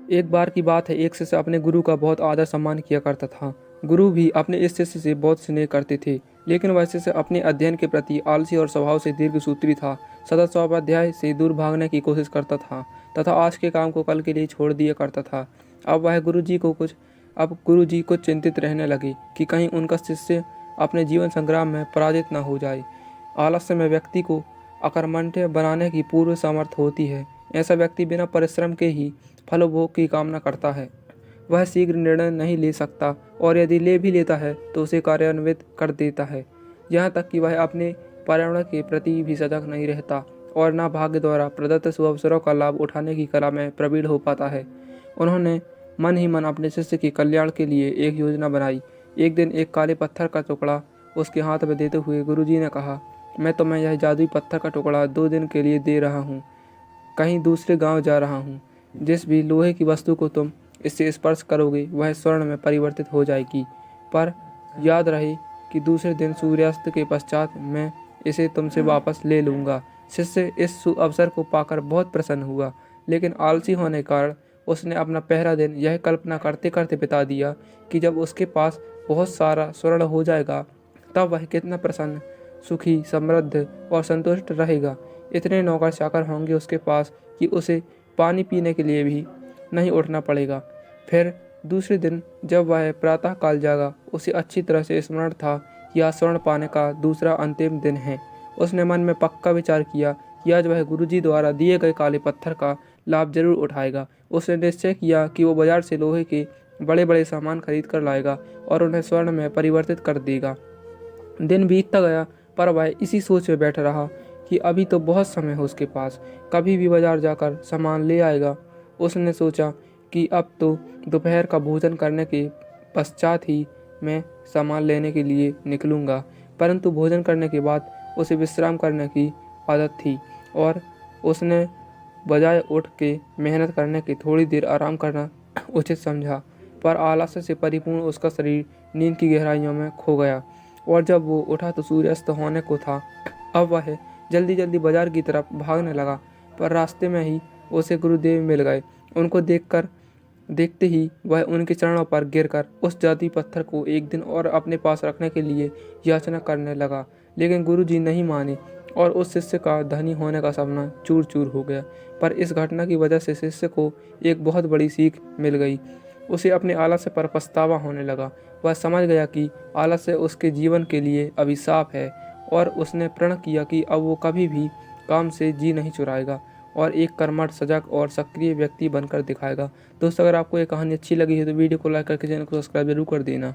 एक बार की बात है, एक शिष्य अपने गुरु का बहुत आदर सम्मान किया करता था। गुरु भी अपने इस शिष्य से बहुत स्नेह करते थे, लेकिन वह शिष्य अपने अध्ययन के प्रति आलसी और स्वभाव से दीर्घसूत्री था। सदा स्वाध्याय से दूर भागने की कोशिश करता था तथा आज के काम को कल के लिए छोड़ दिया करता था। अब गुरु जी कुछ चिंतित रहने लगे कि कहीं उनका शिष्य अपने जीवन संग्राम में पराजित न हो जाए। आलस्य में व्यक्ति को अकर्मण्य बनाने की पूर्व सामर्थ्य होती है। ऐसा व्यक्ति बिना परिश्रम के ही फलोभोग की कामना करता है। वह शीघ्र निर्णय नहीं ले सकता और यदि ले भी लेता है तो उसे कार्यान्वित कर देता है। यहाँ तक कि वह अपने पर्यावरण के प्रति भी सजग नहीं रहता और न भाग्य द्वारा प्रदत्त सुअवसरों का लाभ उठाने की कला में प्रवीण हो पाता है। उन्होंने मन ही मन अपने शिष्य के कल्याण के लिए एक योजना बनाई। एक दिन एक काले पत्थर का टुकड़ा उसके हाथ में देते हुए गुरुजी ने कहा, मैं तुम्हें यह जादुई पत्थर का टुकड़ा 2 दिन के लिए दे रहा हूँ। कहीं दूसरे गांव जा रहा हूँ। जिस भी लोहे की वस्तु को तुम इससे स्पर्श करोगे वह स्वर्ण में परिवर्तित हो जाएगी। पर याद रहे कि दूसरे दिन सूर्यास्त के पश्चात मैं इसे तुमसे वापस ले लूँगा। शिष्य इस अवसर को पाकर बहुत प्रसन्न हुआ, लेकिन आलसी होने के कारण उसने अपना पहला दिन यह कल्पना करते करते बिता दिया कि जब उसके पास बहुत सारा स्वर्ण हो जाएगा तब वह कितना प्रसन्न, सुखी, समृद्ध और संतुष्ट रहेगा। इतने नौकर चाकर होंगे उसके पास कि उसे पानी पीने के लिए भी नहीं उठना पड़ेगा। फिर दूसरे दिन जब वह प्रातःकाल जागा, उसे अच्छी तरह से स्मरण था कि आज स्वर्ण पाने का दूसरा अंतिम दिन है। उसने मन में पक्का विचार किया कि आज वह गुरुजी द्वारा दिए गए काले पत्थर का लाभ जरूर उठाएगा। उसने निश्चय किया कि वो बाजार से लोहे के बड़े बड़े सामान खरीद कर लाएगा और उन्हें स्वर्ण में परिवर्तित कर देगा। दिन बीतता गया, पर वह इसी सोच में बैठा रहा कि अभी तो बहुत समय है उसके पास, कभी भी बाजार जाकर सामान ले आएगा। उसने सोचा कि अब तो दोपहर का भोजन करने के पश्चात ही मैं सामान लेने के लिए निकलूँगा। परंतु भोजन करने के बाद उसे विश्राम करने की आदत थी और उसने बजाय उठ के मेहनत करने की थोड़ी देर आराम करना उचित समझा। पर आलस्य से परिपूर्ण उसका शरीर नींद की गहराइयों में खो गया और जब वो उठा तो सूर्यास्त होने को था। अब वह जल्दी जल्दी बाजार की तरफ भागने लगा, पर रास्ते में ही उसे गुरुदेव मिल गए। उनको देखते ही वह उनके चरणों पर गिरकर उस जादुई पत्थर को एक दिन और अपने पास रखने के लिए याचना करने लगा, लेकिन गुरुजी नहीं माने और उस शिष्य का धनी होने का सपना चूर चूर हो गया। पर इस घटना की वजह से शिष्य को एक बहुत बड़ी सीख मिल गई। उसे अपने आलस्य पर पछतावा होने लगा। वह समझ गया कि आलस्य उसके जीवन के लिए अभिशाप है और उसने प्रण किया कि अब वो कभी भी काम से जी नहीं चुराएगा और एक कर्मठ, सजग और सक्रिय व्यक्ति बनकर दिखाएगा। दोस्तों, अगर आपको ये कहानी अच्छी लगी है तो वीडियो को लाइक करके चैनल को सब्सक्राइब जरूर कर देना।